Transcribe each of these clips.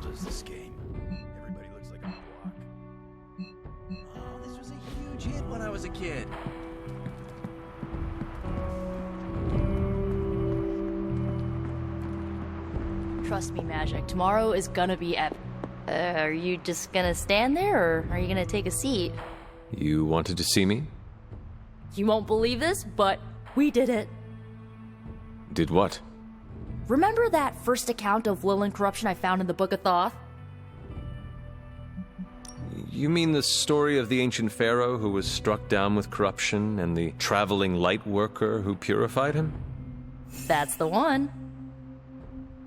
old is this game? Everybody looks like a block. Oh, this was a huge hit when I was a kid. Trust me, Magic. Tomorrow is gonna be epic. Are you just gonna stand there, or are you gonna take a seat? You wanted to see me? You won't believe this, but we did it. Did what? Remember that first account of Lilith corruption I found in the Book of Thoth? You mean the story of the ancient pharaoh who was struck down with corruption and the traveling light worker who purified him? That's the one.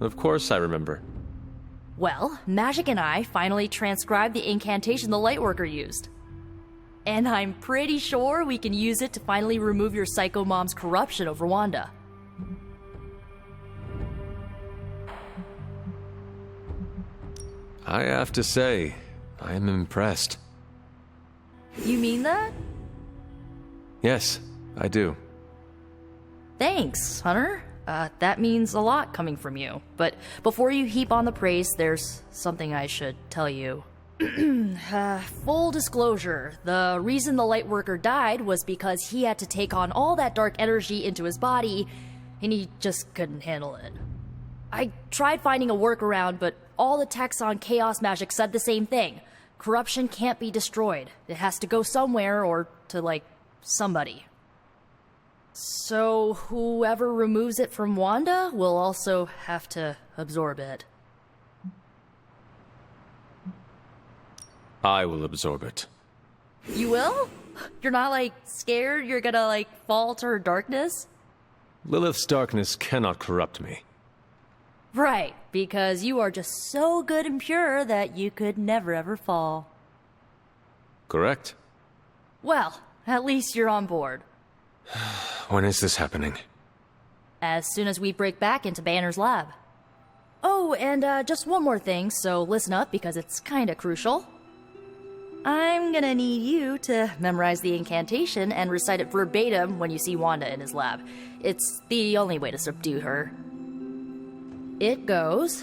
Of course I remember. Well, Magic and I finally transcribed the incantation the Lightworker used. And I'm pretty sure we can use it to finally remove your psycho mom's corruption of Rwanda. I have to say, I am impressed. You mean that? Yes, I do. Thanks, Hunter. That means a lot coming from you. But before you heap on the praise, there's something I should tell you. Full disclosure, the reason the Lightworker died was because he had to take on all that dark energy into his body, and he just couldn't handle it. I tried finding a workaround, but all the texts on Chaos Magic said the same thing. Corruption can't be destroyed. It has to go somewhere or to, somebody. So whoever removes it from Wanda will also have to absorb it. I will absorb it. You will? You're not, scared you're gonna, fall to her darkness? Lilith's darkness cannot corrupt me. Right, because you are just so good and pure that you could never ever fall. Correct? Well, at least you're on board. When is this happening? As soon as we break back into Banner's lab. Oh, and just one more thing, so listen up because it's kinda crucial. I'm gonna need you to memorize the incantation and recite it verbatim when you see Wanda in his lab. It's the only way to subdue her. It goes...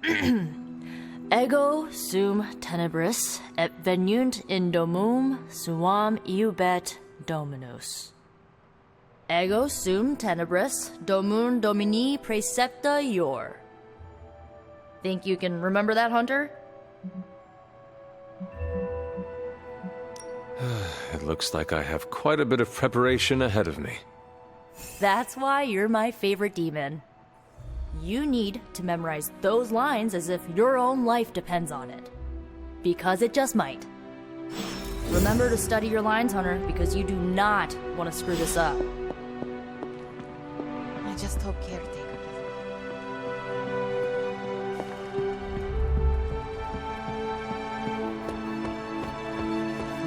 Ego sum tenebris et venunt in domum suam iubet dominus. Ego sum tenebris domum domini precepta ior. Think you can remember that, Hunter? It looks like I have quite a bit of preparation ahead of me. That's why you're my favorite demon. You need to memorize those lines as if your own life depends on it. Because it just might. Remember to study your lines, Hunter, because you do not want to screw this up. I just hope caretaker doesn't.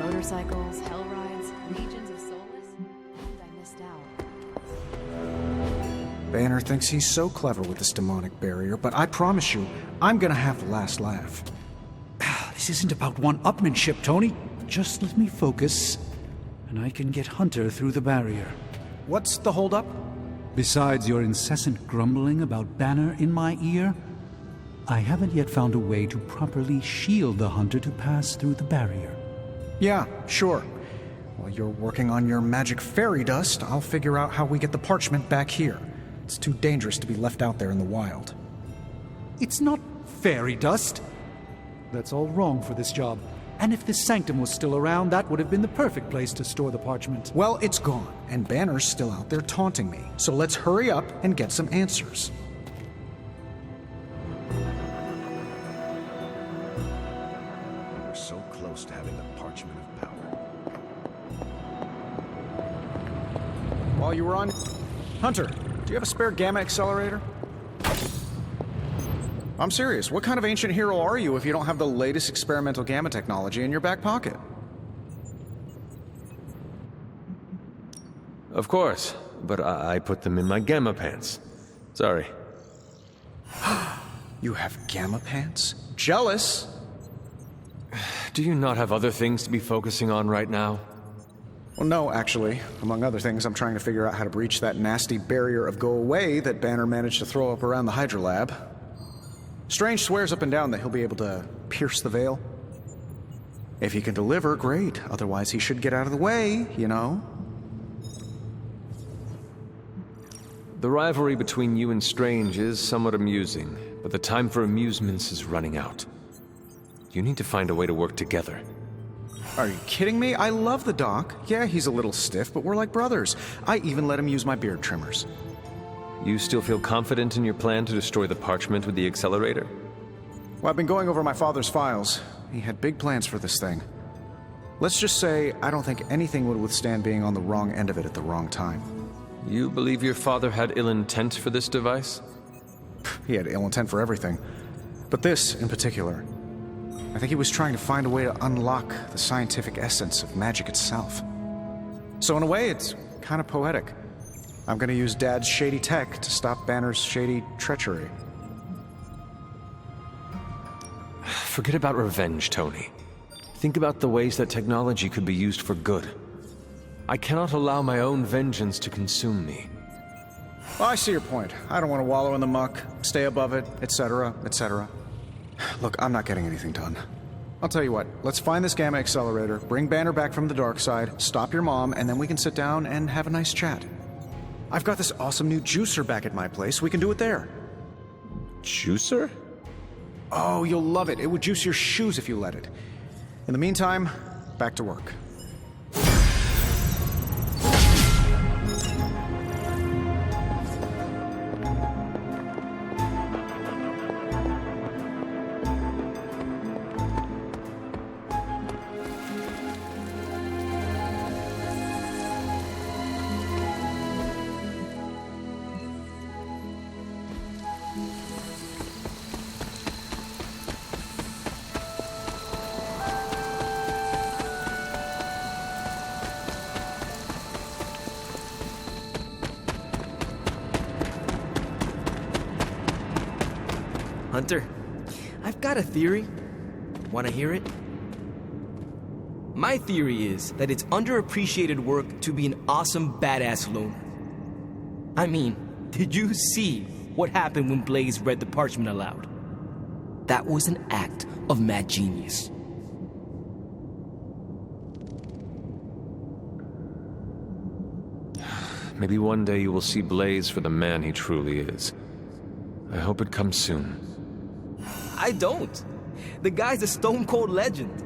Motorcycles, hell rides, legions of soulless, and I missed out. Banner thinks he's so clever with this demonic barrier, but I promise you, I'm gonna have the last laugh. This isn't about one-upmanship, Tony. Just let me focus, and I can get Hunter through the barrier. What's the holdup? Besides your incessant grumbling about Banner in my ear, I haven't yet found a way to properly shield the Hunter to pass through the barrier. Yeah, sure. While you're working on your magic fairy dust, I'll figure out how we get the parchment back here. It's too dangerous to be left out there in the wild. It's not fairy dust. That's all wrong for this job. And if this sanctum was still around, that would have been the perfect place to store the parchment. Well, it's gone, and Banner's still out there taunting me. So let's hurry up and get some answers. We're so close to having the parchment of power. While you were on... Hunter, do you have a spare gamma accelerator? I'm serious. What kind of ancient hero are you if you don't have the latest experimental gamma technology in your back pocket? Of course, but I put them in my gamma pants. Sorry. You have gamma pants? Jealous! Do you not have other things to be focusing on right now? Well, no, actually. Among other things, I'm trying to figure out how to breach that nasty barrier of go away that Banner managed to throw up around the Hydra Lab. Strange swears up and down that he'll be able to pierce the veil. If he can deliver, great. Otherwise, he should get out of the way, you know? The rivalry between you and Strange is somewhat amusing, but the time for amusements is running out. You need to find a way to work together. Are you kidding me? I love the Doc. Yeah, he's a little stiff, but we're like brothers. I even let him use my beard trimmers. You still feel confident in your plan to destroy the parchment with the accelerator? Well, I've been going over my father's files. He had big plans for this thing. Let's just say I don't think anything would withstand being on the wrong end of it at the wrong time. You believe your father had ill intent for this device? He had ill intent for everything. But this, in particular, I think he was trying to find a way to unlock the scientific essence of magic itself. So in a way, it's kind of poetic. I'm gonna use Dad's shady tech to stop Banner's shady treachery. Forget about revenge, Tony. Think about the ways that technology could be used for good. I cannot allow my own vengeance to consume me. Well, I see your point. I don't want to wallow in the muck, stay above it, etc., etc. Look, I'm not getting anything done. I'll tell you what, let's find this gamma accelerator, bring Banner back from the dark side, stop your mom, and then we can sit down and have a nice chat. I've got this awesome new juicer back at my place. We can do it there. Juicer? Oh, you'll love it. It would juice your shoes if you let it. In the meantime, back to work. Hunter, I've got a theory. Want to hear it? My theory is that it's underappreciated work to be an awesome badass loner. I mean, did you see what happened when Blaze read the parchment aloud? That was an act of mad genius. Maybe one day you will see Blaze for the man he truly is. I hope it comes soon. I don't. The guy's a stone-cold legend.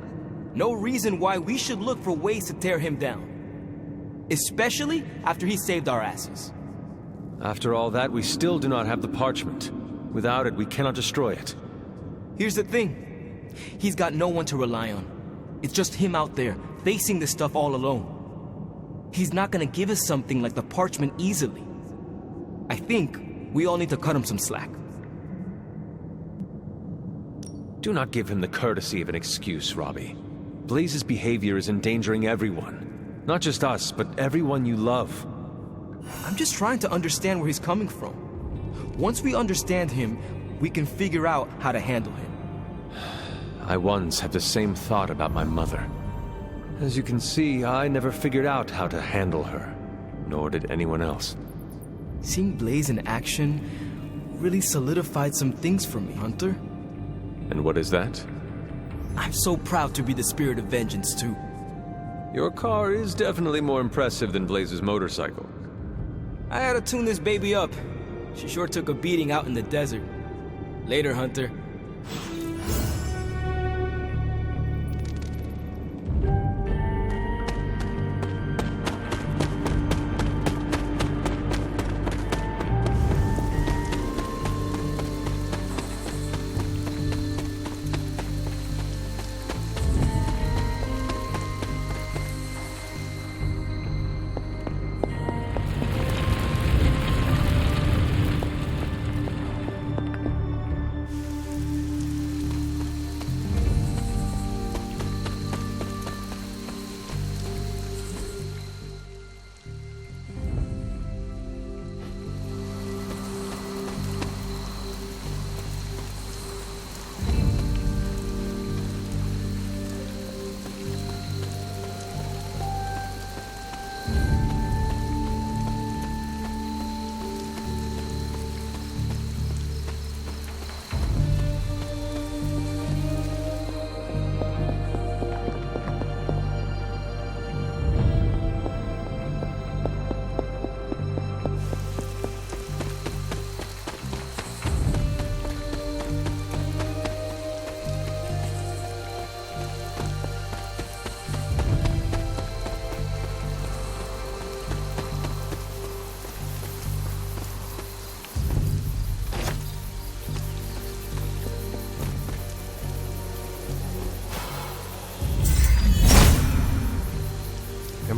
No reason why we should look for ways to tear him down. Especially after he saved our asses. After all that, we still do not have the parchment. Without it, we cannot destroy it. Here's the thing. He's got no one to rely on. It's just him out there, facing this stuff all alone. He's not gonna give us something like the parchment easily. I think we all need to cut him some slack. Do not give him the courtesy of an excuse, Robbie. Blaze's behavior is endangering everyone. Not just us, but everyone you love. I'm just trying to understand where he's coming from. Once we understand him, we can figure out how to handle him. I once had the same thought about my mother. As you can see, I never figured out how to handle her. Nor did anyone else. Seeing Blaze in action really solidified some things for me, Hunter. And what is that? I'm so proud to be the spirit of vengeance, too. Your car is definitely more impressive than Blaze's motorcycle. I had to tune this baby up. She sure took a beating out in the desert. Later, Hunter.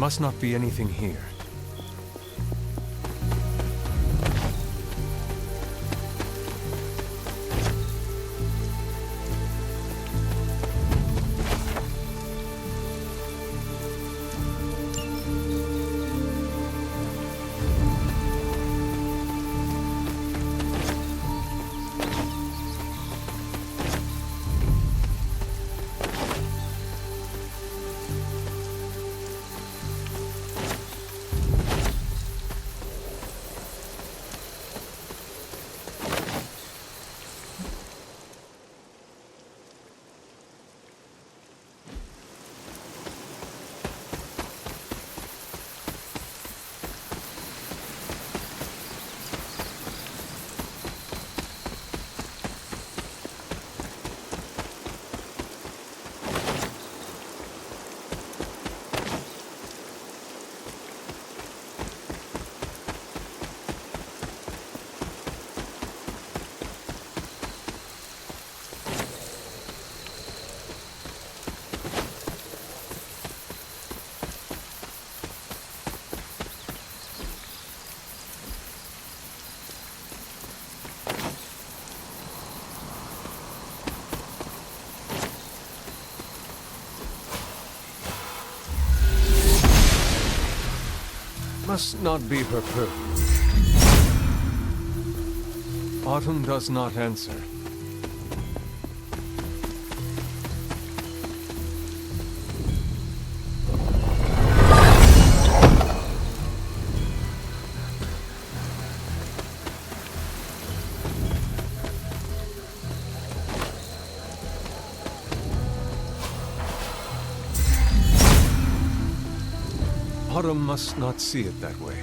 must not be anything here. Must not be her purpose. Autumn does not answer. Autumn must not see it that way.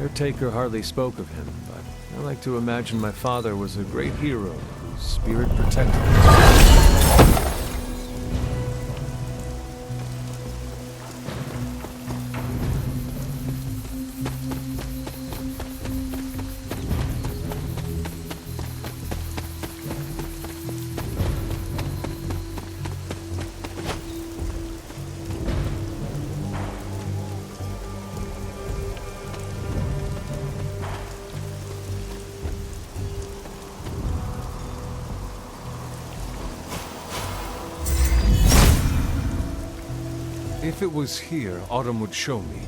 Caretaker hardly spoke of him, but I like to imagine my father was a great hero whose spirit protected us. If it was here, Autumn would show me.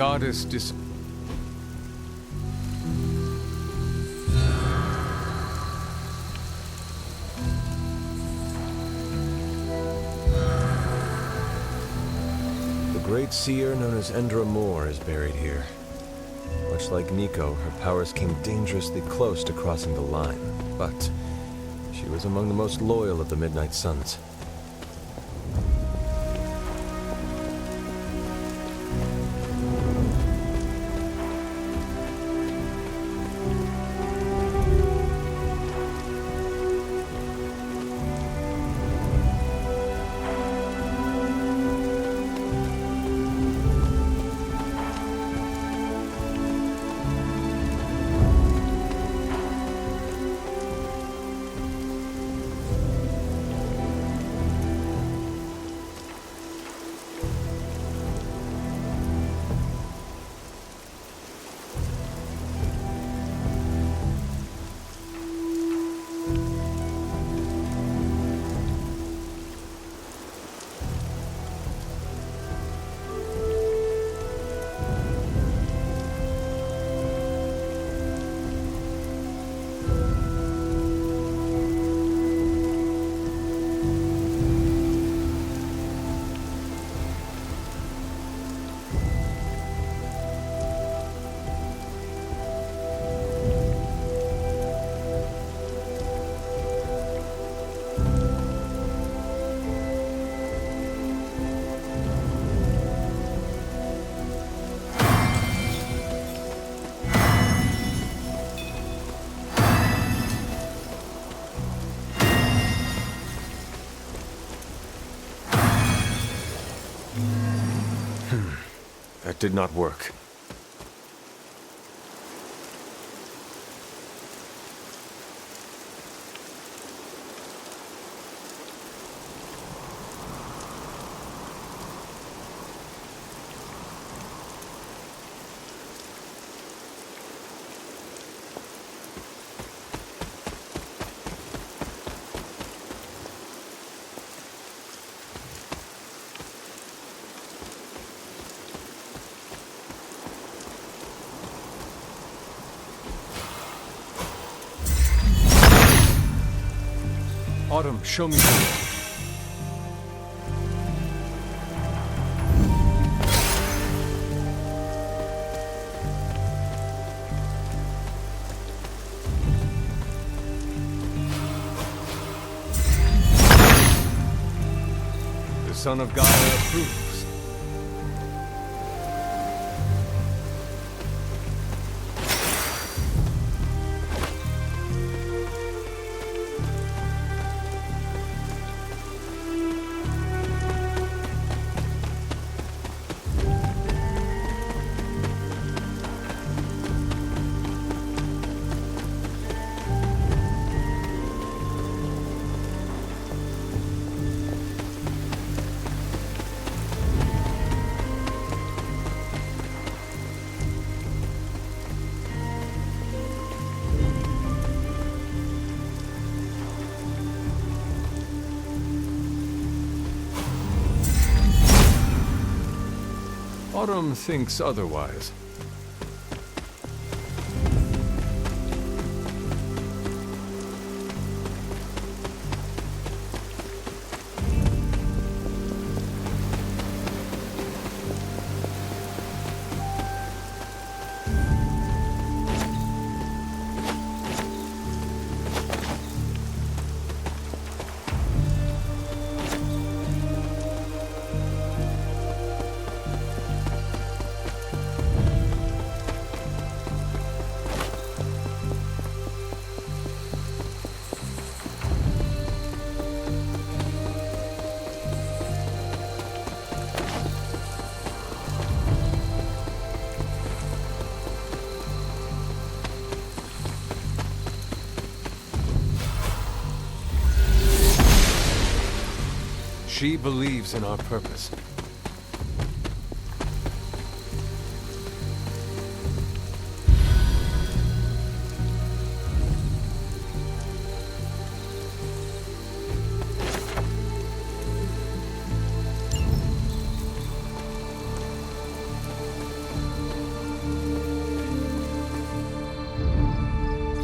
Goddess The great seer known as Endra Moore is buried here. Much like Nico, her powers came dangerously close to crossing the line, but she was among the most loyal of the Midnight Suns. That did not work. Autumn, show me. The Son of God approves. Autumn thinks otherwise. She believes in our purpose.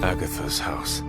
Agatha's house.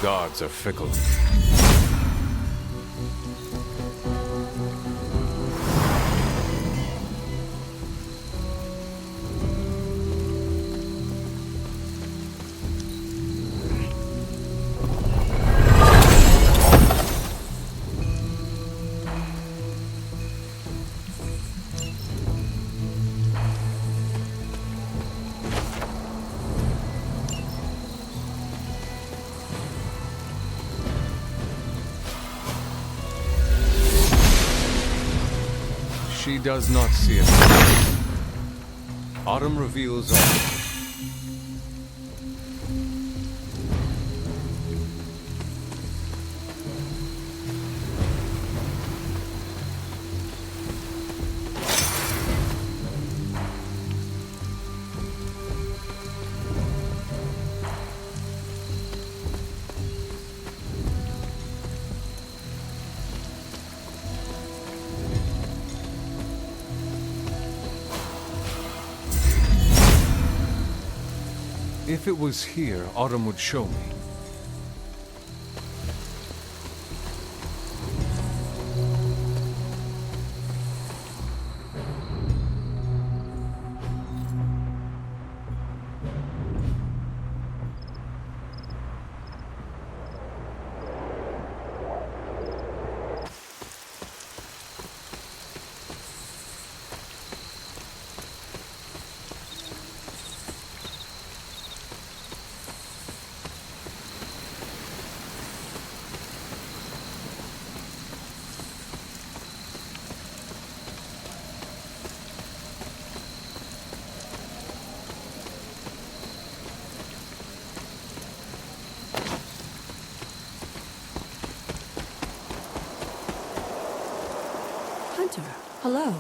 gods are fickle. She does not see it. Autumn reveals all. If it was here, Autumn would show me. Hunter, hello.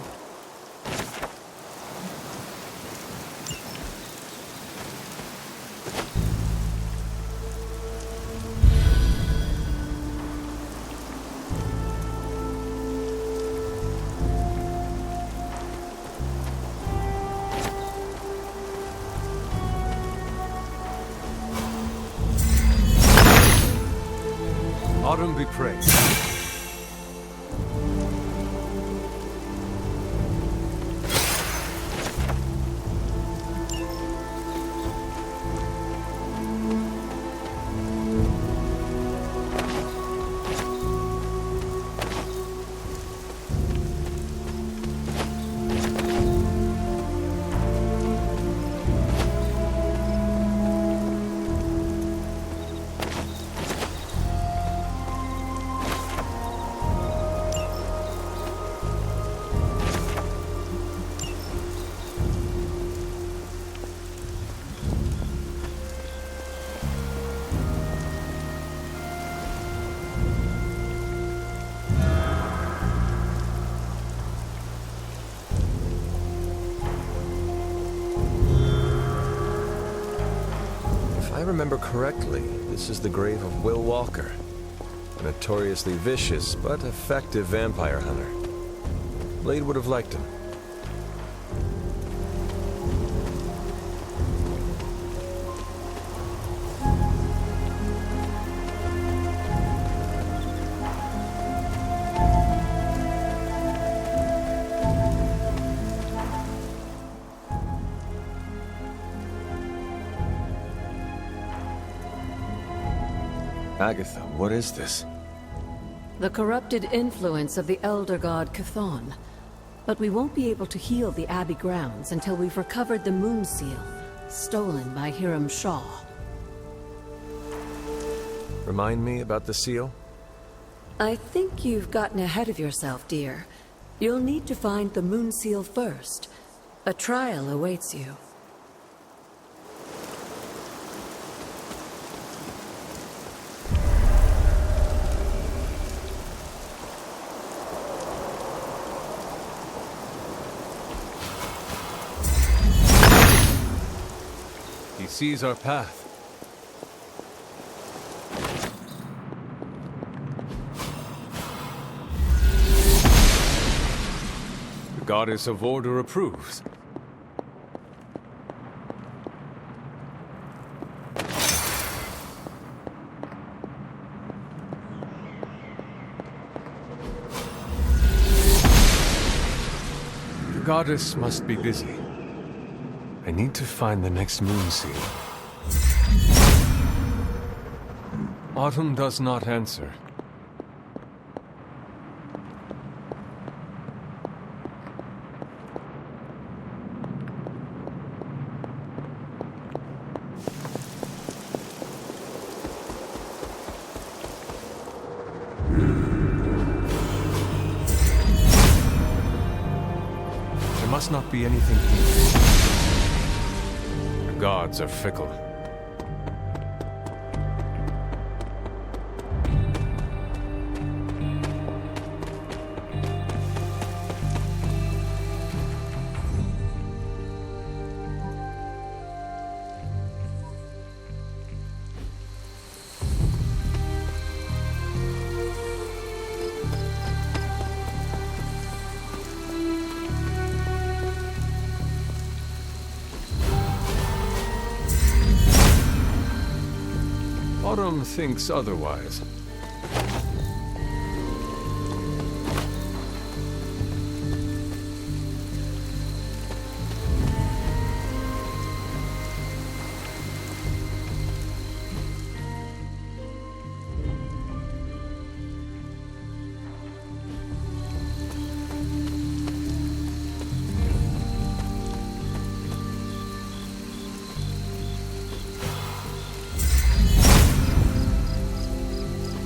Autumn be praised. If I remember correctly, this is the grave of Will Walker, a notoriously vicious but effective vampire hunter. Blade would have liked him. Agatha, what is this? The corrupted influence of the elder god Chthon. But we won't be able to heal the Abbey grounds until we've recovered the Moon Seal, stolen by Hiram Shaw. Remind me about the seal? I think you've gotten ahead of yourself, dear. You'll need to find the Moon Seal first. A trial awaits you. He sees our path. The goddess of order approves. The goddess must be busy. I need to find the next moon seal. Autumn does not answer. There must not be anything here. The gods are fickle. Autumn thinks otherwise.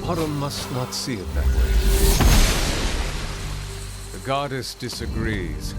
Autumn must not see it that way. The goddess disagrees.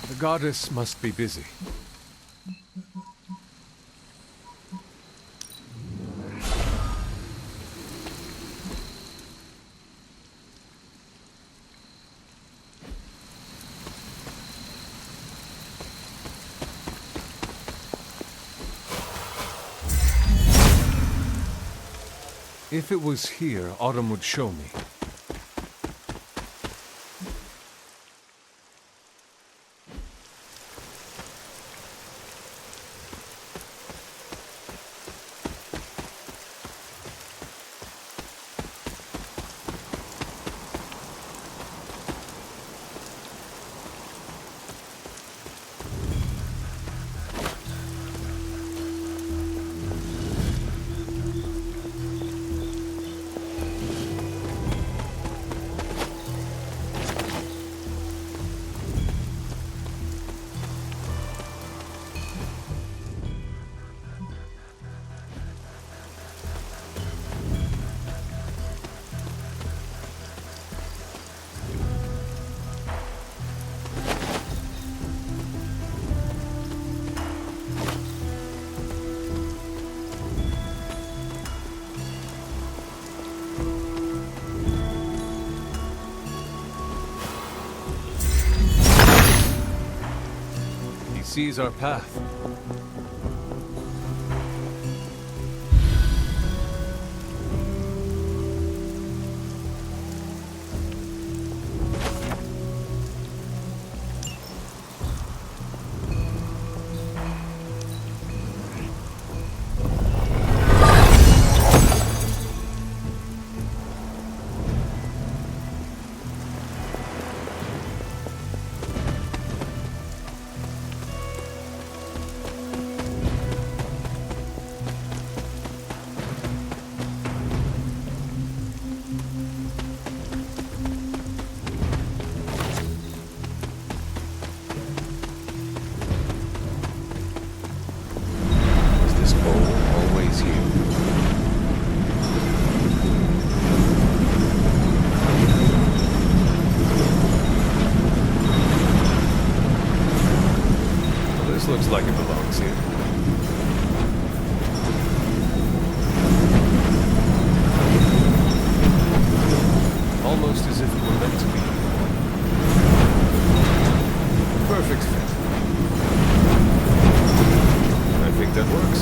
The goddess must be busy. If it was here, Autumn would show me. Sees our path. looks like it belongs here. Almost as if it were meant to be. Perfect fit. I think that works.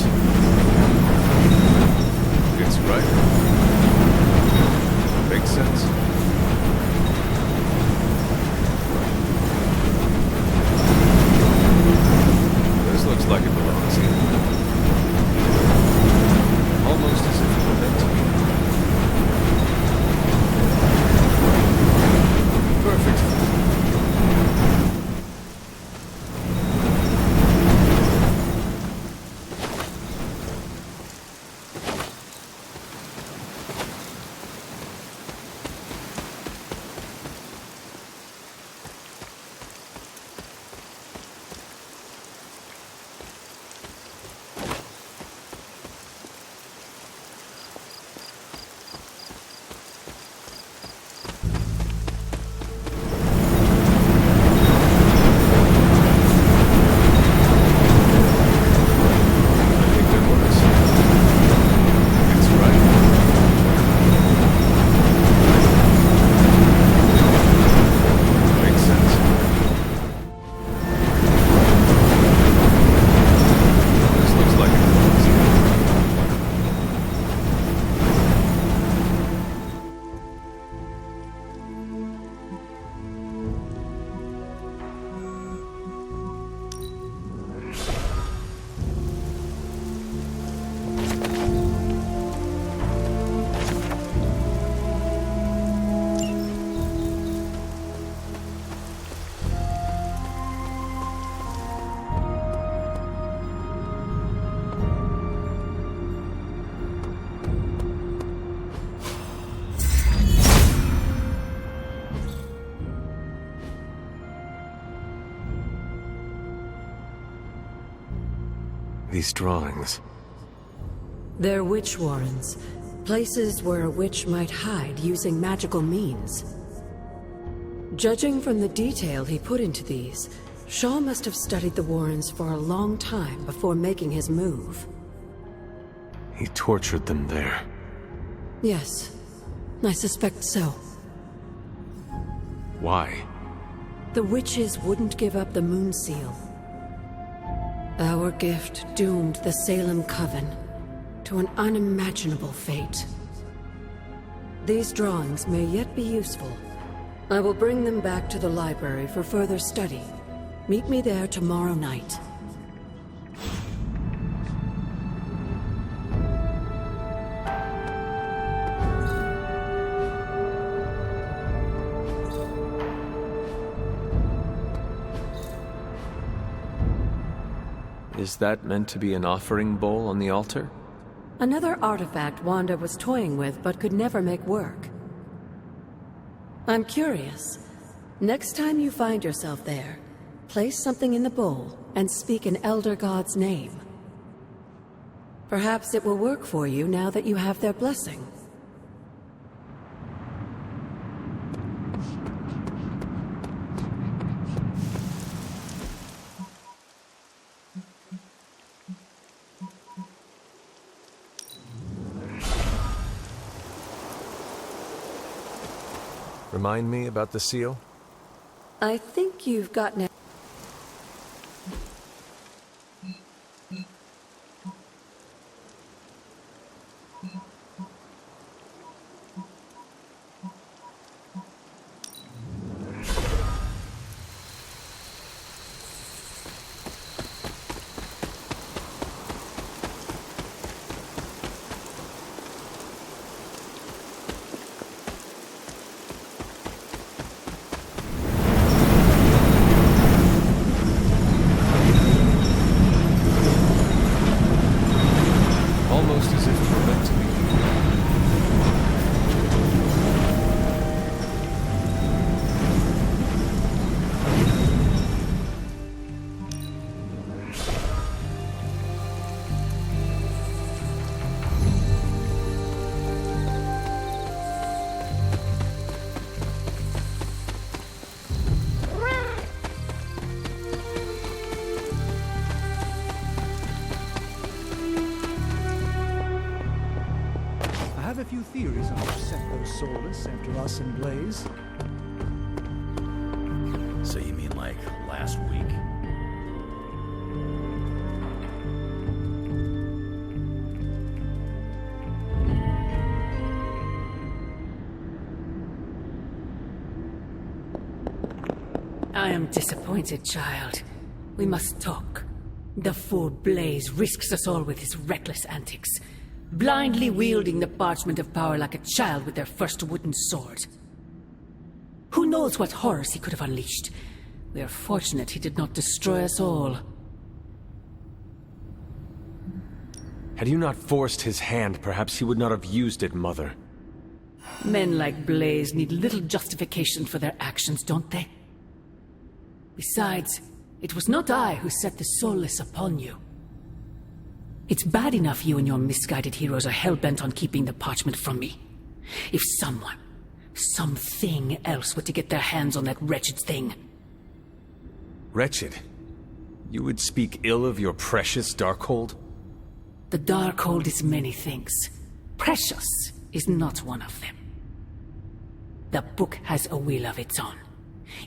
It's right. Makes sense. This looks like it belongs here. Almost as if it were meant to be. Perfect. These drawings. They're witch warrens. Places where a witch might hide using magical means. Judging from the detail he put into these, Shaw must have studied the warrens for a long time before making his move. He tortured them there. Yes, I suspect so. Why? The witches wouldn't give up the moon seal. Our gift doomed the Salem Coven to an unimaginable fate. These drawings may yet be useful. I will bring them back to the library for further study. Meet me there tomorrow night. Is that meant to be an offering bowl on the altar? Another artifact Wanda was toying with but could never make work. I'm curious. Next time you find yourself there, place something in the bowl and speak an Elder God's name. Perhaps it will work for you now that you have their blessing. Remind me about the seal? I think you've gotten it. few theories on who sent those soulless after us and Blaze. So you mean like last week? I am disappointed, child. We must talk. The fool Blaze risks us all with his reckless antics, blindly wielding the parchment of power like a child with their first wooden sword. Who knows what horrors he could have unleashed? We are fortunate he did not destroy us all. Had you not forced his hand, perhaps he would not have used it, Mother. Men like Blaze need little justification for their actions, don't they? Besides, it was not I who set the soulless upon you. It's bad enough you and your misguided heroes are hell-bent on keeping the parchment from me. If someone, something else were to get their hands on that wretched thing. Wretched? You would speak ill of your precious Darkhold? The Darkhold is many things. Precious is not one of them. The book has a will of its own.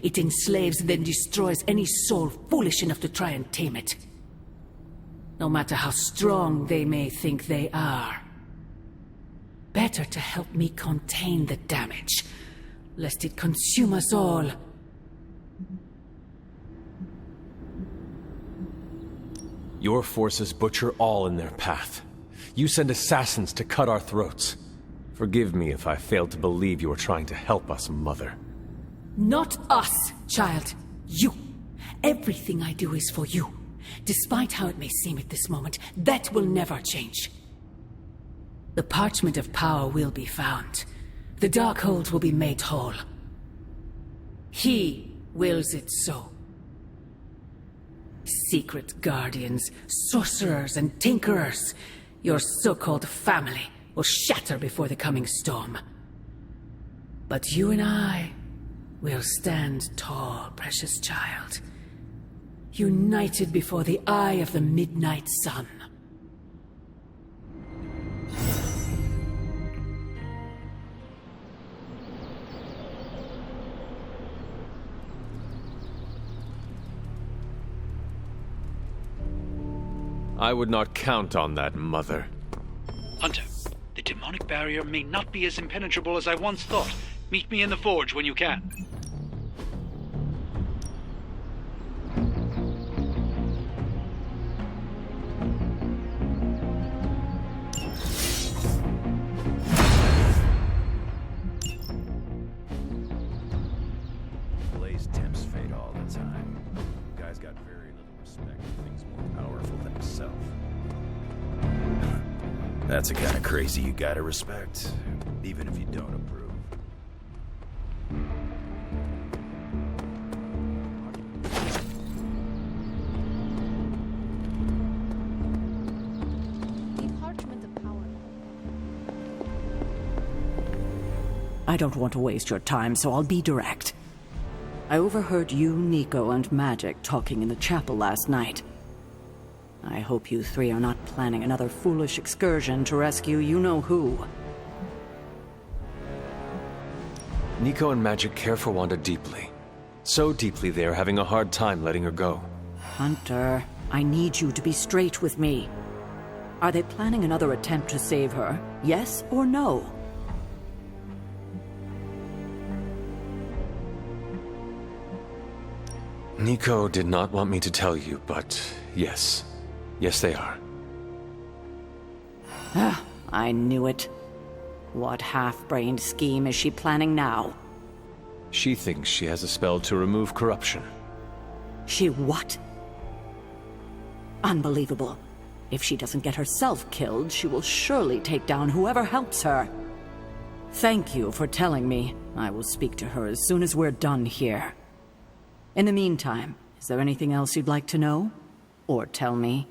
It enslaves, then destroys any soul foolish enough to try and tame it. No matter how strong they may think they are. Better to help me contain the damage, lest it consume us all. Your forces butcher all in their path. You send assassins to cut our throats. Forgive me if I failed to believe you were trying to help us, Mother. Not us, child. You. Everything I do is for you. Despite how it may seem at this moment, that will never change. The parchment of power will be found. The Darkhold will be made whole. He wills it so. Secret guardians, sorcerers, and tinkerers, your so-called family, will shatter before the coming storm. But you and I will stand tall, precious child. United before the eye of the midnight sun. I would not count on that, Mother. Hunter, the demonic barrier may not be as impenetrable as I once thought. Meet me in the forge when you can. Blaze tempts fate all the time. Guy's got very little respect for things more powerful than himself. That's the kind of crazy you gotta respect, even if you don't approve. The parchment of power. I don't want to waste your time, so I'll be direct. I overheard you, Nico, and Magic talking in the chapel last night. I hope you three are not planning another foolish excursion to rescue you-know-who. Nico and Magic care for Wanda deeply. So deeply they are having a hard time letting her go. Hunter, I need you to be straight with me. Are they planning another attempt to save her? Yes or no? Nico did not want me to tell you, but yes. Yes, they are. I knew it. What half-brained scheme is she planning now? She thinks she has a spell to remove corruption. She what? Unbelievable. If she doesn't get herself killed, she will surely take down whoever helps her. Thank you for telling me. I will speak to her as soon as we're done here. In the meantime, is there anything else you'd like to know? Or tell me?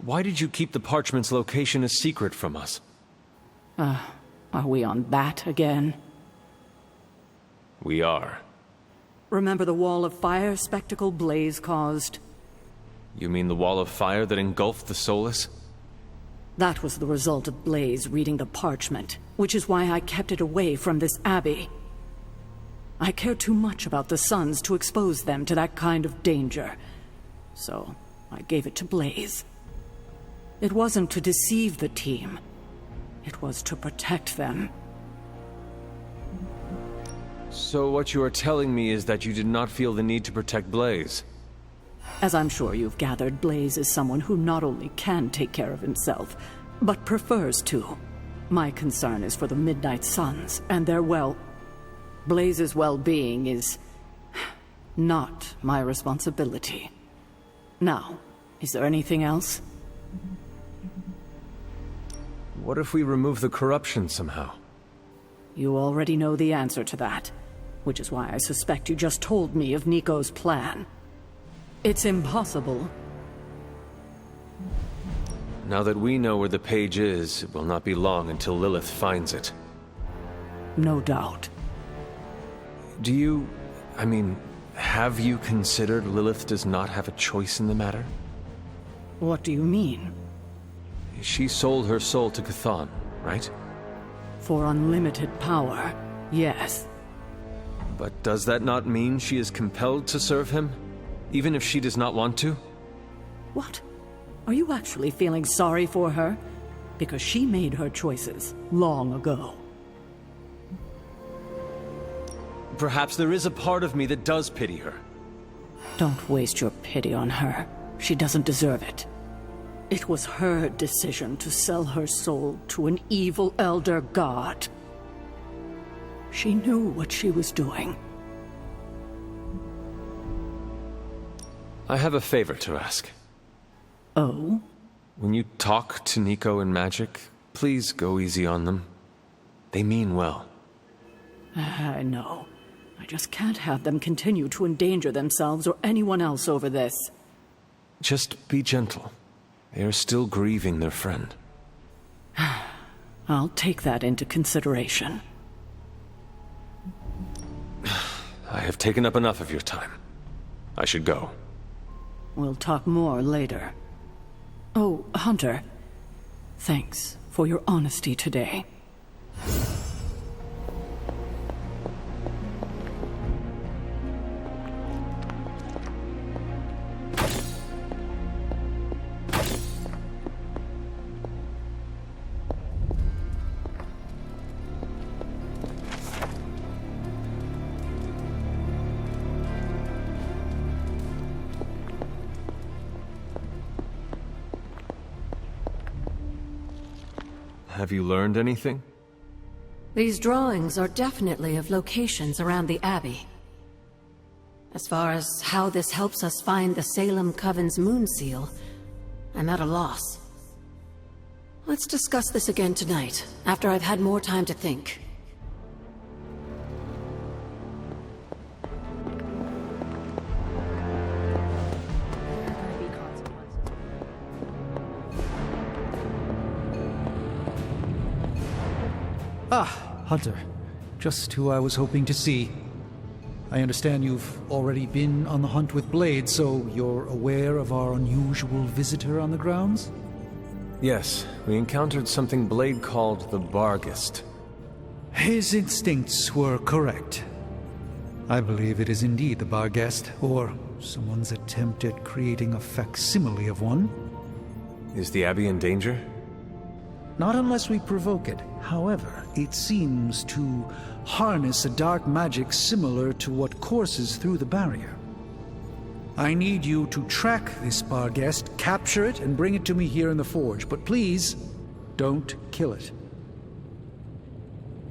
Why did you keep the parchment's location a secret from us? Are we on that again? We are. Remember the wall of fire spectacle Blaze caused? You mean the wall of fire that engulfed the Soulless? That was the result of Blaze reading the parchment, which is why I kept it away from this abbey. I care too much about the sons to expose them to that kind of danger. So, I gave it to Blaze. It wasn't to deceive the team. It was to protect them. So what you are telling me is that you did not feel the need to protect Blaze? As I'm sure you've gathered, Blaze is someone who not only can take care of himself, but prefers to. My concern is for the Midnight Suns, and their Blaze's well-being is not my responsibility. Now, is there anything else? What if we remove the corruption somehow? You already know the answer to that, which is why I suspect you just told me of Nico's plan. It's impossible. Now that we know where the page is, it will not be long until Lilith finds it. No doubt. Have you considered Lilith does not have a choice in the matter? What do you mean? She sold her soul to Chthon, right? For unlimited power, yes. But does that not mean she is compelled to serve him, even if she does not want to? What? Are you actually feeling sorry for her? Because she made her choices long ago. Perhaps there is a part of me that does pity her. Don't waste your pity on her. She doesn't deserve it. It was her decision to sell her soul to an evil elder god. She knew what she was doing. I have a favor to ask. Oh? When you talk to Nico and Magic, please go easy on them. They mean well. I know. I just can't have them continue to endanger themselves or anyone else over this. Just be gentle. They are still grieving their friend. I'll take that into consideration. I have taken up enough of your time. I should go. We'll talk more later. Oh, Hunter. Thanks for your honesty today. Have you learned anything? These drawings are definitely of locations around the Abbey. As far as how this helps us find the Salem Coven's moon seal, I'm at a loss. Let's discuss this again tonight, after I've had more time to think. Ah, Hunter. Just who I was hoping to see. I understand you've already been on the hunt with Blade, so you're aware of our unusual visitor on the grounds? Yes, we encountered something Blade called the Barghest. His instincts were correct. I believe it is indeed the Barghest, or someone's attempt at creating a facsimile of one. Is the Abbey in danger? Not unless we provoke it. However, it seems to harness a dark magic similar to what courses through the barrier. I need you to track this Barghest, capture it, and bring it to me here in the forge. But please, don't kill it.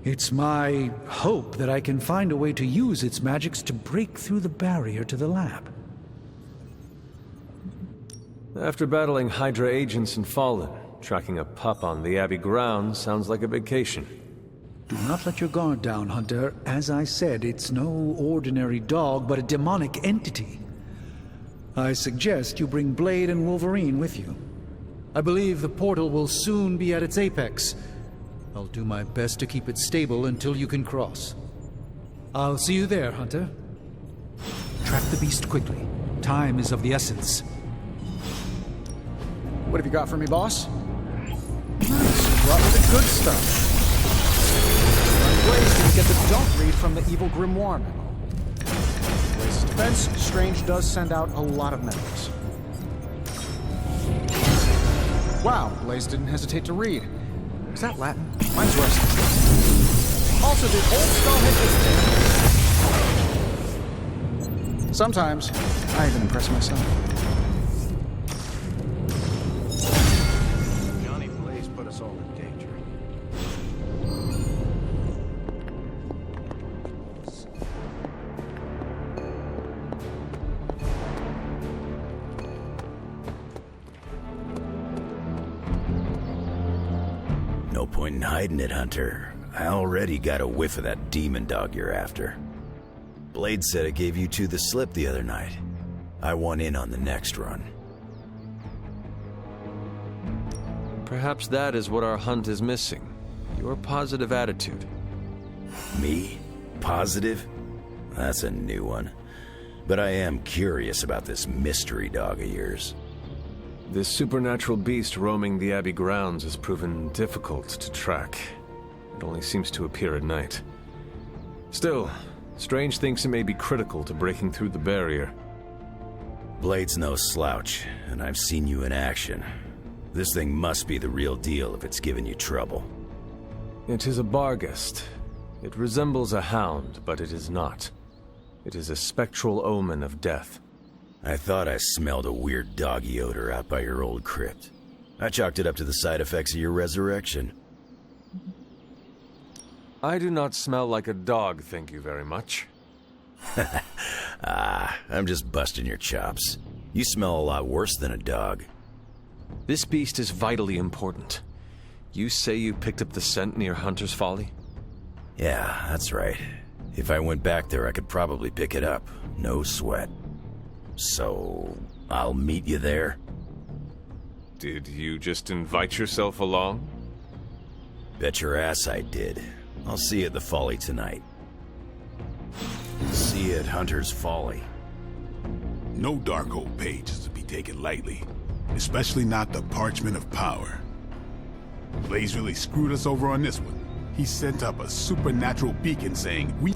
It's my hope that I can find a way to use its magics to break through the barrier to the lab. After battling Hydra agents and Fallen, tracking a pup on the Abbey grounds sounds like a vacation. Do not let your guard down, Hunter. As I said, it's no ordinary dog, but a demonic entity. I suggest you bring Blade and Wolverine with you. I believe the portal will soon be at its apex. I'll do my best to keep it stable until you can cross. I'll see you there, Hunter. Track the beast quickly. Time is of the essence. What have you got for me, boss? Nice, you brought me the good stuff. Blaze didn't get the don't read from the evil grimoire memo. Blaze's defense, Strange does send out a lot of memories. Wow, Blaze didn't hesitate to read. Is that Latin? Mine's Russian. Also, did old spell hit this day? Sometimes, I even impress myself. Johnny Blaze put us all in danger. No point in hiding it, Hunter. I already got a whiff of that demon dog you're after. Blade said it gave you two the slip the other night. I want in on the next run. Perhaps that is what our hunt is missing. Your positive attitude. Me? Positive? That's a new one. But I am curious about this mystery dog of yours. This supernatural beast roaming the Abbey grounds has proven difficult to track. It only seems to appear at night. Still, Strange thinks it may be critical to breaking through the barrier. Blade's no slouch, and I've seen you in action. This thing must be the real deal if it's giving you trouble. It is a Barghest. It resembles a hound, but it is not. It is a spectral omen of death. I thought I smelled a weird doggy odor out by your old crypt. I chalked it up to the side effects of your resurrection. I do not smell like a dog, thank you very much. I'm just busting your chops. You smell a lot worse than a dog. This beast is vitally important. You say you picked up the scent near Hunter's Folly? Yeah, that's right. If I went back there, I could probably pick it up. No sweat. So, I'll meet you there? Did you just invite yourself along? Bet your ass I did. I'll see you at the Folly tonight. See you at Hunter's Folly. No dark old page is to be taken lightly. Especially not the Parchment of Power. Blaze really screwed us over on this one. He sent up a supernatural beacon saying we...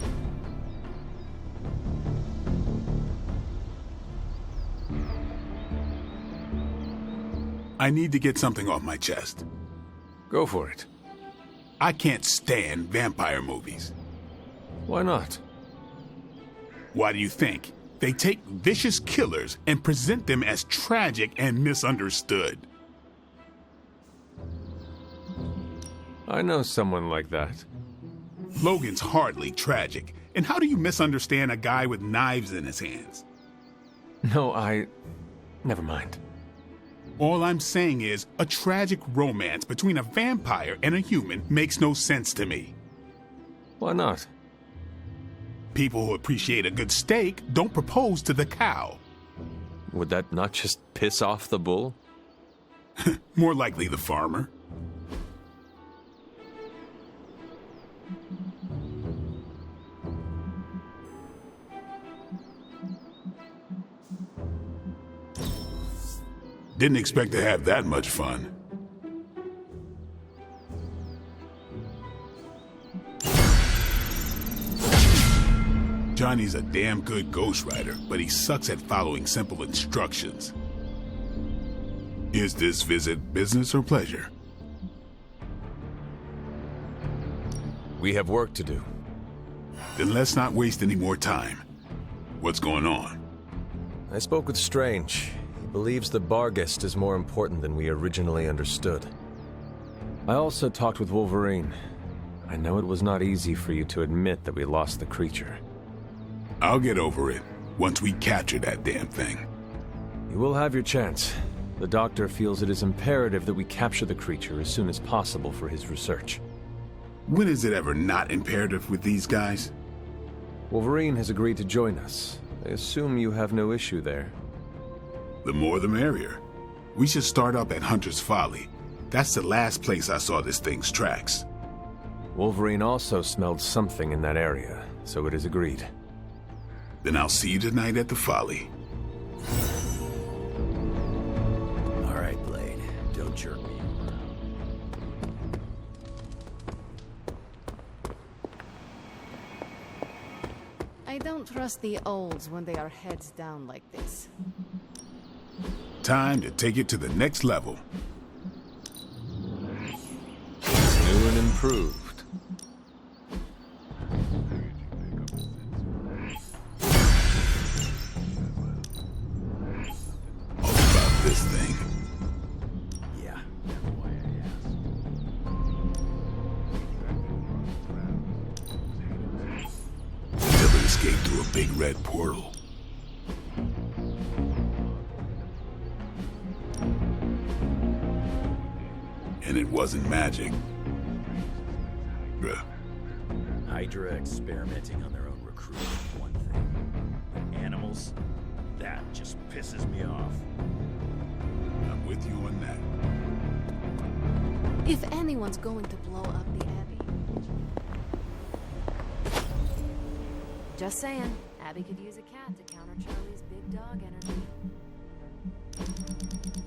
I need to get something off my chest. Go for it. I can't stand vampire movies. Why not? Why do you think? They take vicious killers and present them as tragic and misunderstood. I know someone like that. Logan's hardly tragic. And how do you misunderstand a guy with knives in his hands? No, never mind. All I'm saying is, a tragic romance between a vampire and a human makes no sense to me. Why not? People who appreciate a good steak don't propose to the cow. Would that not just piss off the bull? More likely the farmer. Didn't expect to have that much fun. Johnny's a damn good ghostwriter, but he sucks at following simple instructions. Is this visit business or pleasure? We have work to do. Then let's not waste any more time. What's going on? I spoke with Strange. He believes the Barghest is more important than we originally understood. I also talked with Wolverine. I know it was not easy for you to admit that we lost the creature. I'll get over it once we capture that damn thing. You will have your chance. The doctor feels it is imperative that we capture the creature as soon as possible for his research. When is it ever not imperative with these guys? Wolverine has agreed to join us. I assume you have no issue there. The more the merrier. We should start up at Hunter's Folly. That's the last place I saw this thing's tracks. Wolverine also smelled something in that area, so it is agreed. Then I'll see you tonight at the Folly. All right, Blade. Don't jerk me around. I don't trust the olds when they are heads down like this. Time to take it to the next level. New and improved. All about this thing. Yeah, that's why I asked. Until it escaped through a big red portal. And it wasn't magic. Bruh. Hydra experimenting on their own recruits is one thing. But animals? That just pisses me off. I'm with you on that. If anyone's going to blow up the Abbey... Just saying, Abby could use a cat to counter Charlie's big dog energy.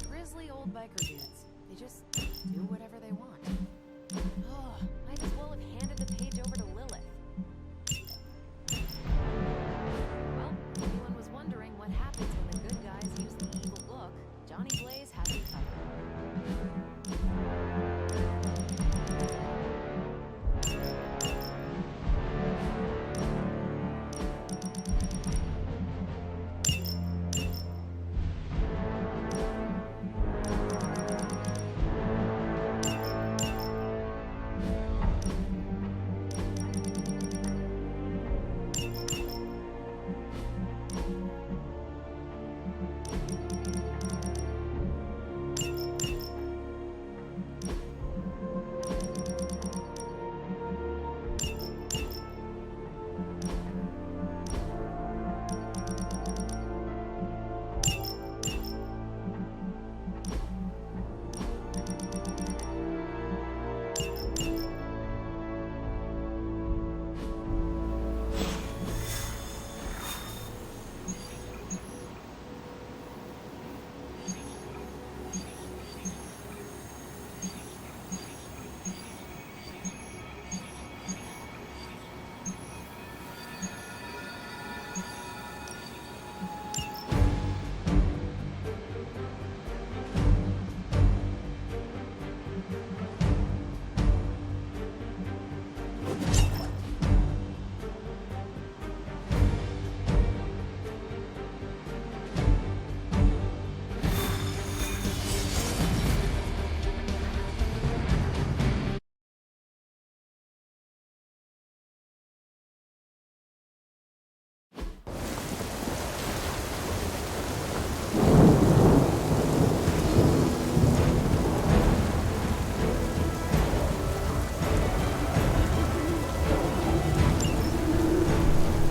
Grizzly old biker dudes. They just do whatever they want. Oh, might as well have handed the page over to Lilith. Well, if anyone was wondering what happens when the good guys use the evil book, Johnny Blaze has it covered.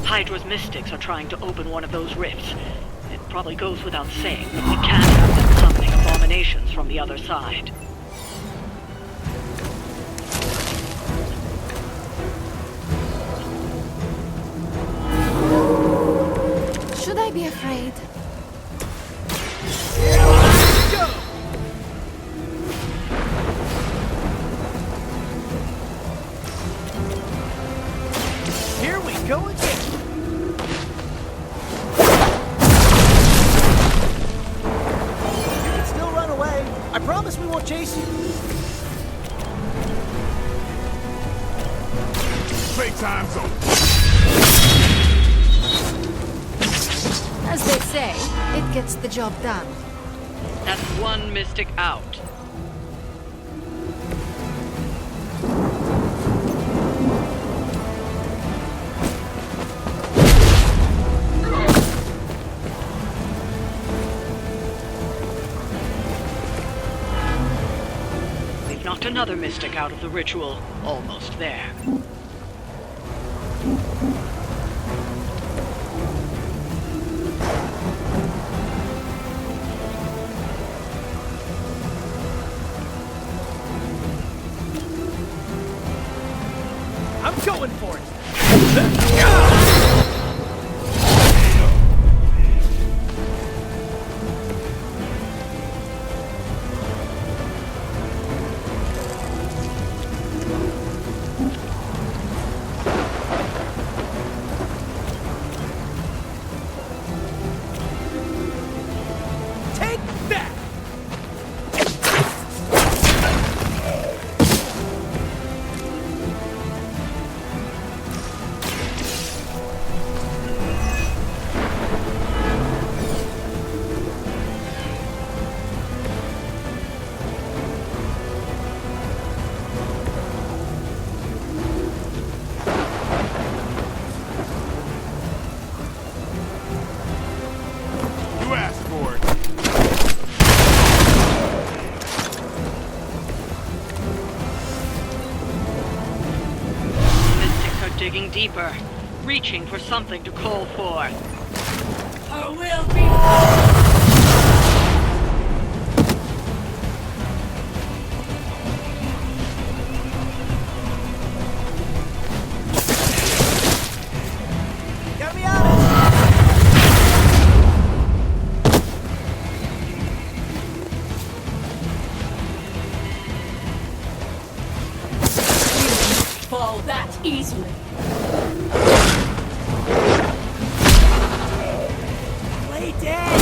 Hydra's mystics are trying to open one of those rifts. It probably goes without saying, but we can't have them summoning abominations from the other side. Should I be afraid? Here we go again! You can still run away. I promise we won't chase you. Playtime zone. As they say, it gets the job done. That's one mystic out. We've knocked another mystic out of the ritual. Almost there. I'm going for it! deeper, reaching for something to call for. Or will be. Get me out of Fall that easily. Play dead!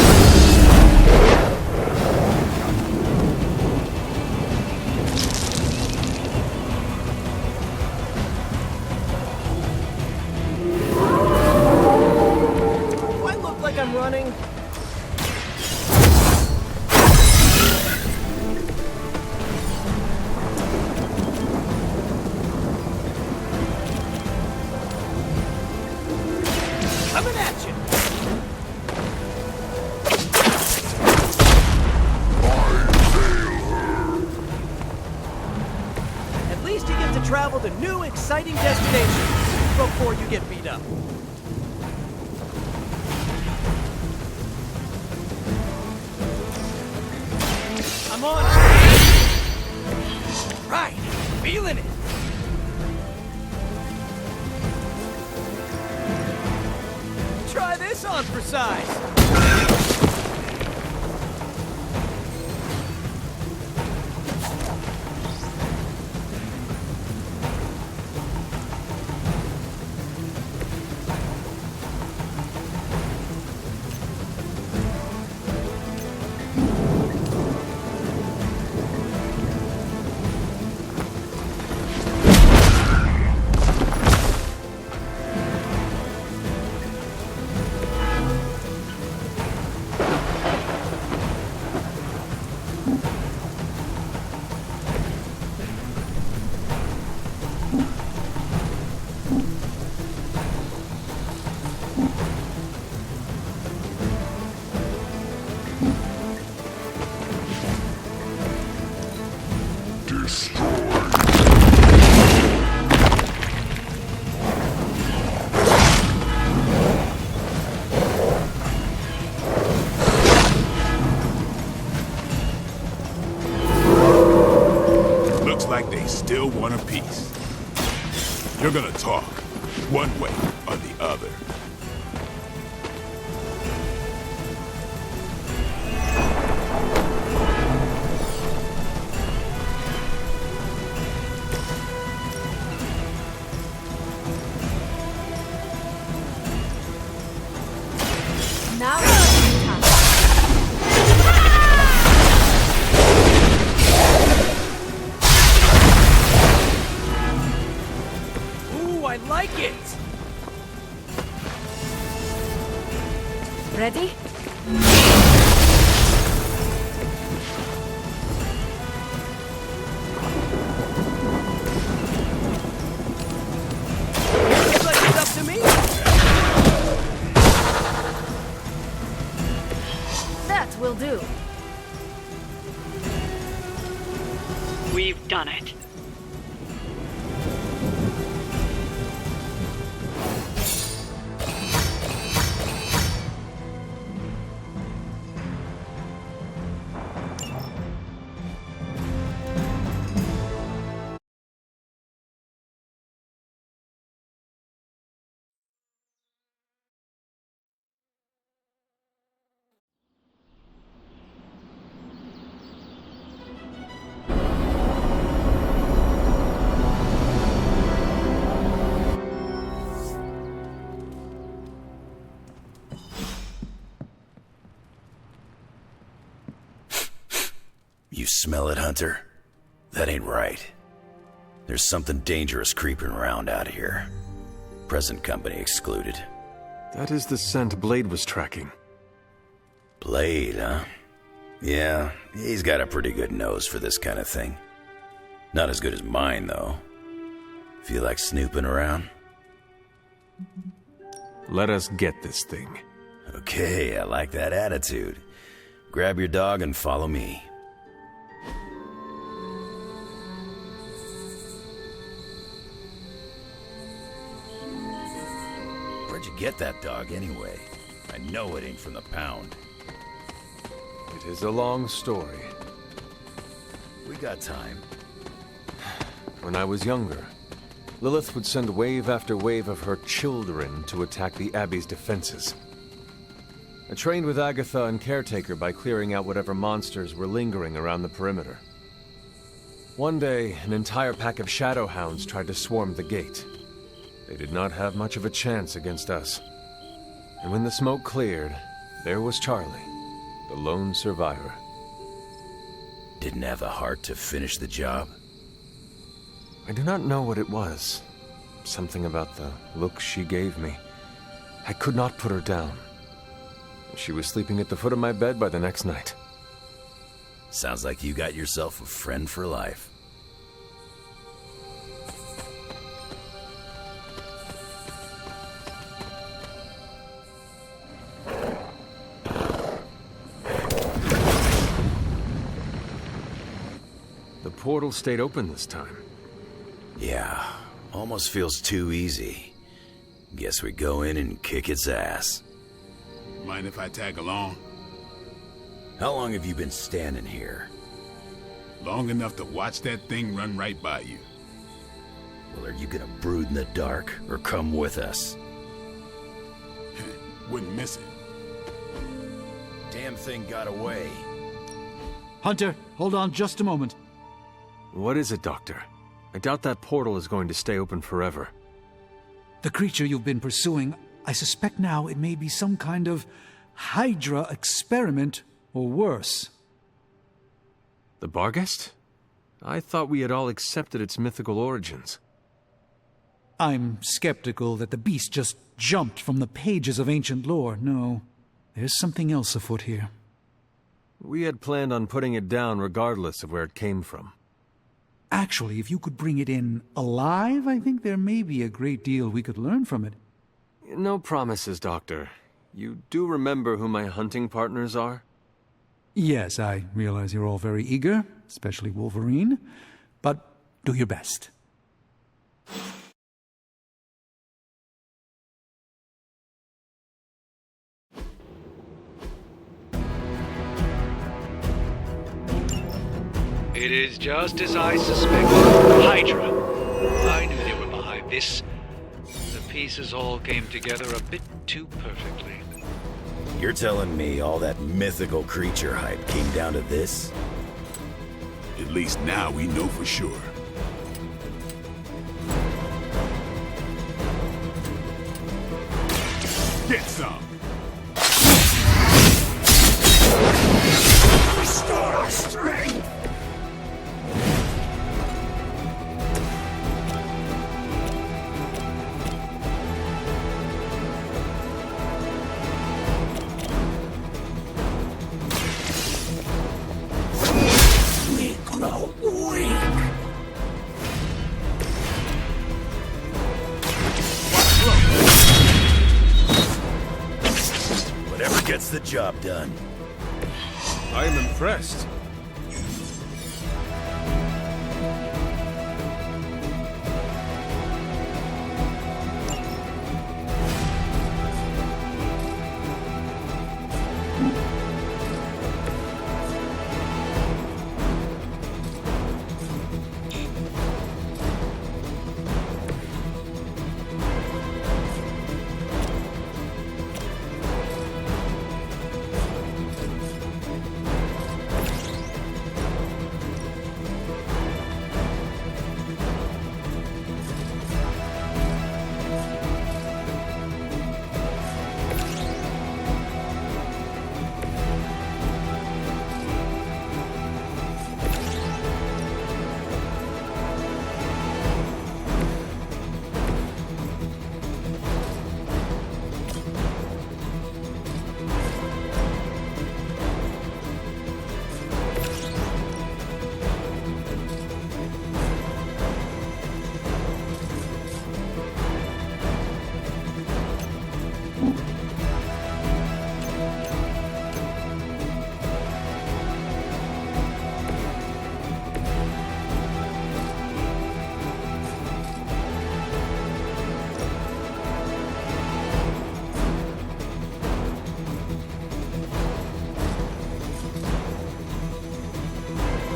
Do I look like I'm running? Coming at you! At least you get to travel to new, exciting destinations before you get beat up. I'm on it. Right, feeling it. Try this on for size. Looks like they still want a piece. You're gonna talk, one way or the other. Now it's time. Ooh, I like it! Ready? Looks like it's up to me! That will do. We've done it. You smell it, Hunter? That ain't right. There's something dangerous creeping around out here. Present company excluded. That is the scent Blade was tracking. Blade, huh? Yeah, he's got a pretty good nose for this kind of thing. Not as good as mine, though. Feel like snooping around? Let us get this thing. Okay, I like that attitude. Grab your dog and follow me. you get that dog anyway? I know it ain't from the pound. It is a long story. We got time. When I was younger, Lilith would send wave after wave of her children to attack the Abbey's defenses. I trained with Agatha and Caretaker by clearing out whatever monsters were lingering around the perimeter. One day, an entire pack of Shadowhounds tried to swarm the gate. They did not have much of a chance against us. And when the smoke cleared, there was Charlie, the lone survivor. Didn't have the heart to finish the job? I do not know what it was. Something about the look she gave me. I could not put her down. She was sleeping at the foot of my bed by the next night. Sounds like you got yourself a friend for life. The portal stayed open this time. Yeah, almost feels too easy. Guess we go in and kick its ass. Mind if I tag along? How long have you been standing here? Long enough to watch that thing run right by you. Well, are you gonna brood in the dark, or come with us? Wouldn't miss it. Damn thing got away. Hunter, hold on just a moment. What is it, Doctor? I doubt that portal is going to stay open forever. The creature you've been pursuing, I suspect now it may be some kind of Hydra experiment, or worse. The Barghest? I thought we had all accepted its mythical origins. I'm skeptical that the beast just jumped from the pages of ancient lore. No, there's something else afoot here. We had planned on putting it down regardless of where it came from. Actually, if you could bring it in alive, I think there may be a great deal we could learn from it. No promises, Doctor. You do remember who my hunting partners are? Yes, I realize you're all very eager, especially Wolverine, but do your best. It is just as I suspected. Hydra. I knew they were behind this. The pieces all came together a bit too perfectly. You're telling me all that mythical creature hype came down to this? At least now we know for sure. Get some! Restore our strength! Gets the job done. I am impressed.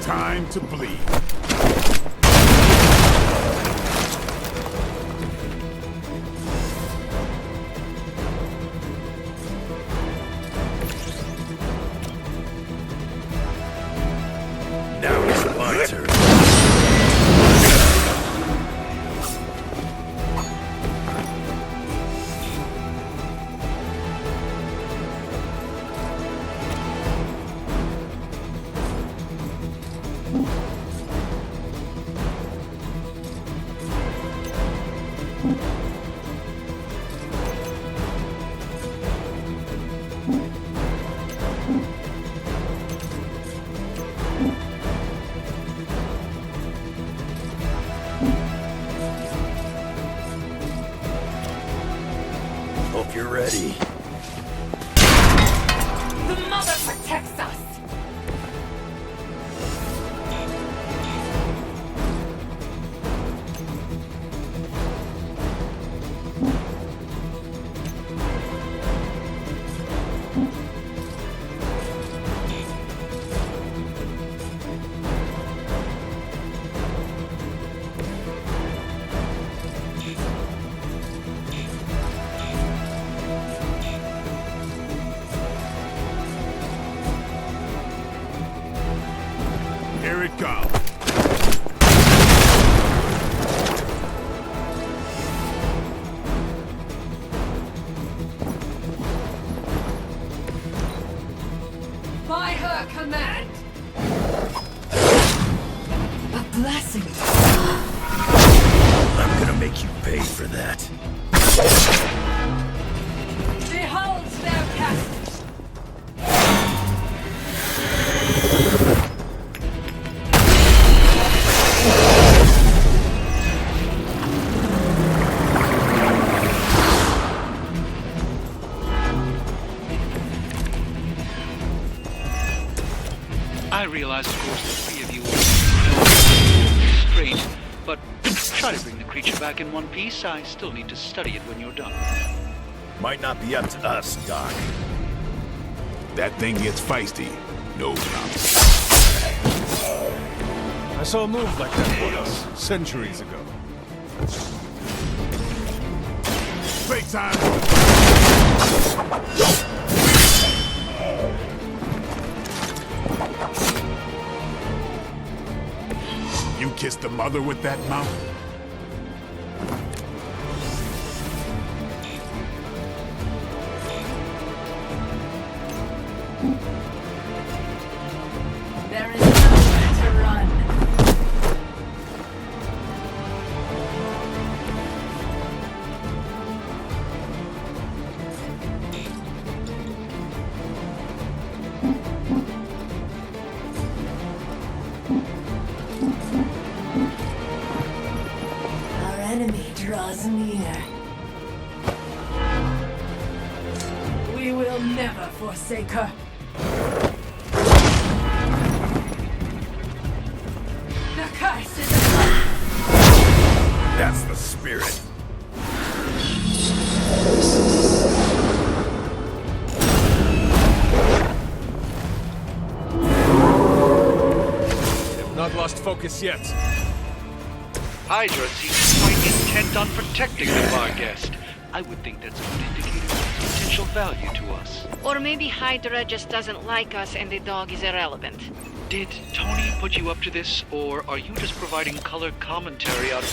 Time to bleed. Now it's my turn. Hope you're ready. The mother protects us! Here it comes. By her command! A blessing! I'm gonna make you pay for that. Behold their castle! I realize, of course, the three of you are straight, but try to bring the creature back in one piece. I still need to study it when you're done. Might not be up to us, Doc. That thing gets feisty. No problem. I saw a move like that once, centuries ago. Break time! You kissed the mother with that mouth? There is nowhere to run. Our enemy draws near. We will never forsake her. The curse is upon us. That's the spirit. Have not lost focus yet. Hydra seems quite intent on protecting the bar guest. I would think that's a good indicator of potential value to us. Or maybe Hydra just doesn't like us and the dog is irrelevant. Did Tony put you up to this, or are you just providing color commentary out of...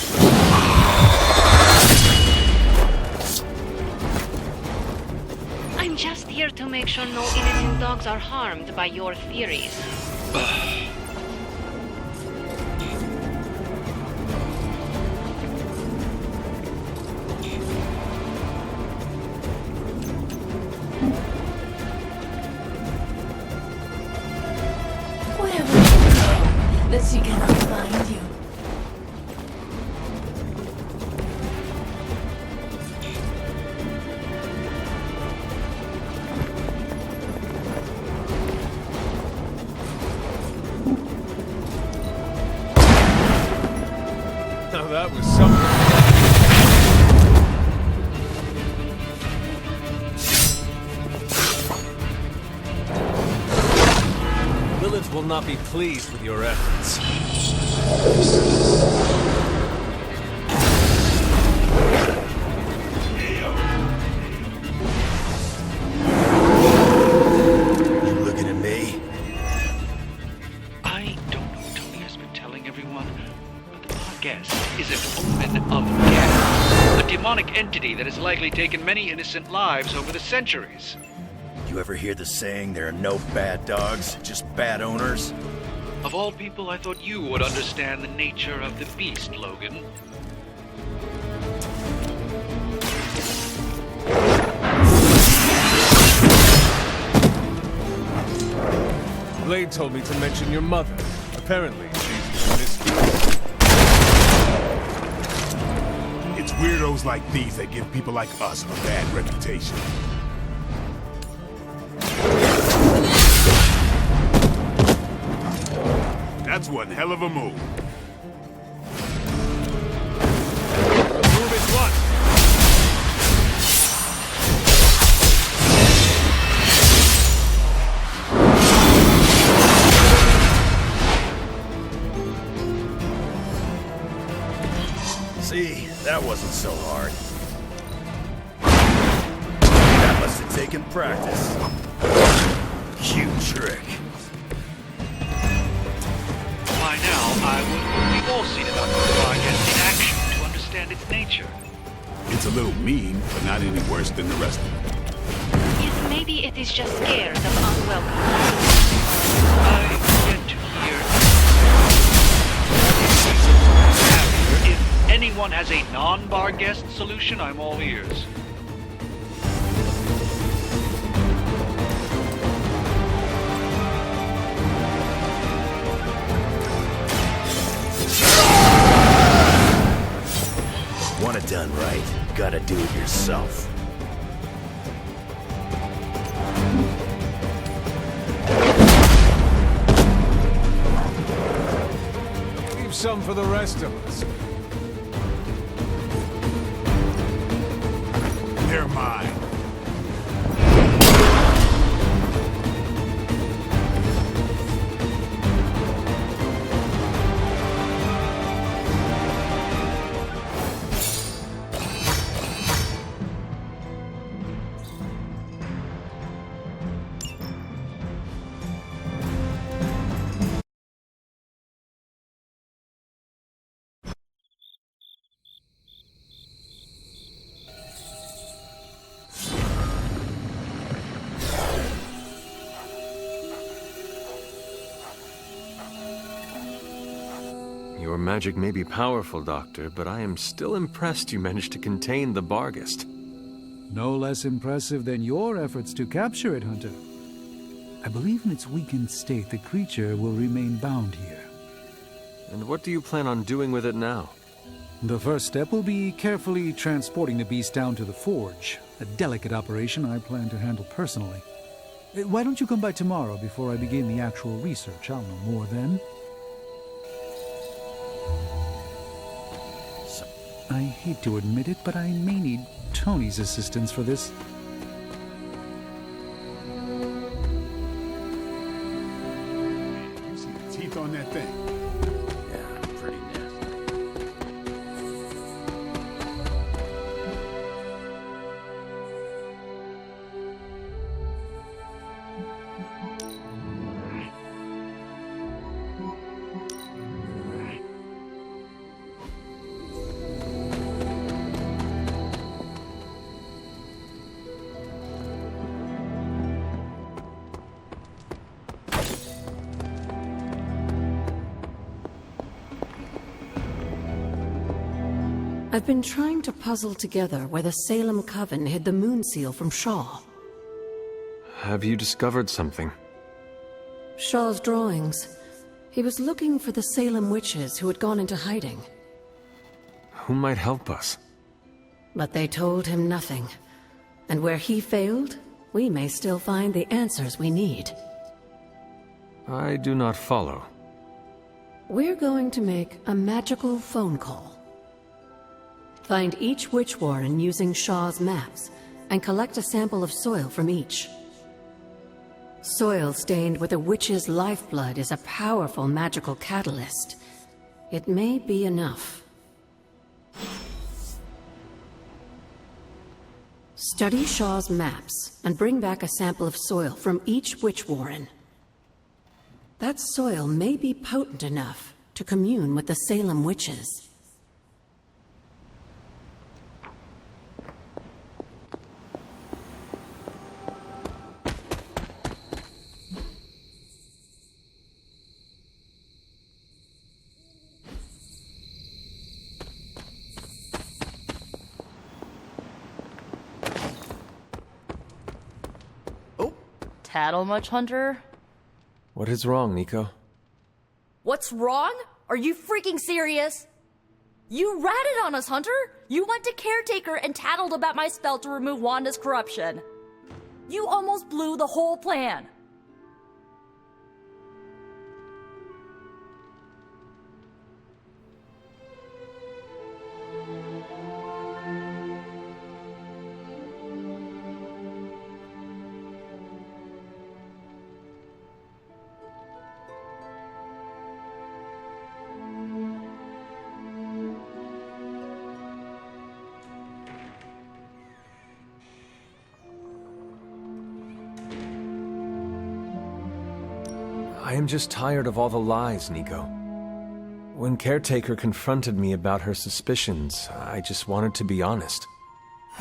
I'm just here to make sure no innocent dogs are harmed by your theories. Where will you go that she cannot find you? Now that was something. Lilith will not be pleased with your efforts. You looking at me? I don't know what Tony has been telling everyone, but the Barghest is an omen of death. A demonic entity that has likely taken many innocent lives over the centuries. You ever hear the saying, there are no bad dogs, just bad owners? Of all people, I thought you would understand the nature of the beast, Logan. Blade told me to mention your mother. Apparently, she's promiscuous. It's weirdos like these that give people like us a bad reputation. That's one hell of a move. Move at once! See, that wasn't so hard. That must have taken practice. Cute trick. By now, we've all seen enough of the Barghest in action to understand its nature. It's a little mean, but not any worse than the rest of them. Yes, maybe it is just scared of unwelcome. I get to hear. If anyone has a non-Barghest solution, I'm all ears. Want it done right, gotta do it yourself. Leave some for the rest of us. They're mine. Your magic may be powerful, Doctor, but I am still impressed you managed to contain the Barghest. No less impressive than your efforts to capture it, Hunter. I believe in its weakened state, the creature will remain bound here. And what do you plan on doing with it now? The first step will be carefully transporting the beast down to the forge. A delicate operation I plan to handle personally. Why don't you come by tomorrow before I begin the actual research? I'll know more then. I hate to admit it, but I may need Tony's assistance for this. You see the teeth on that thing? Yeah, pretty nasty. I've been trying to puzzle together where the Salem Coven hid the moon seal from Shaw. Have you discovered something? Shaw's drawings. He was looking for the Salem witches who had gone into hiding. Who might help us? But they told him nothing. And where he failed, we may still find the answers we need. I do not follow. We're going to make a magical phone call. Find each witch warren using Shaw's maps, and collect a sample of soil from each. Soil stained with a witch's lifeblood is a powerful magical catalyst. It may be enough. Study Shaw's maps and bring back a sample of soil from each witch warren. That soil may be potent enough to commune with the Salem witches. Tattle much, Hunter? What is wrong, Nico? What's wrong? Are you freaking serious? You ratted on us, Hunter! You went to Caretaker and tattled about my spell to remove Wanda's corruption. You almost blew the whole plan. I am just tired of all the lies, Nico. When Caretaker confronted me about her suspicions, I just wanted to be honest.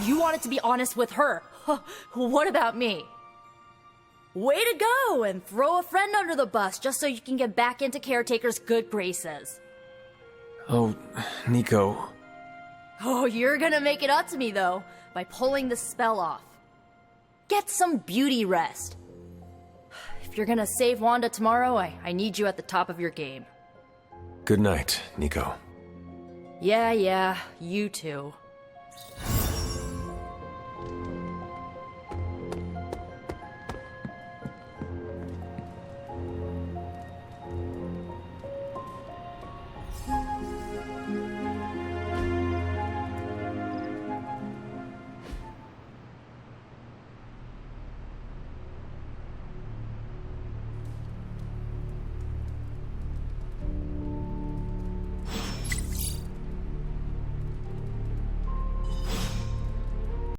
You wanted to be honest with her. What about me? Way to go and throw a friend under the bus just so you can get back into Caretaker's good graces. Oh, Nico. Oh, you're gonna make it up to me, though, by pulling the spell off. Get some beauty rest. If you're gonna save Wanda tomorrow, I need you at the top of your game. Good night, Nico. Yeah, you too.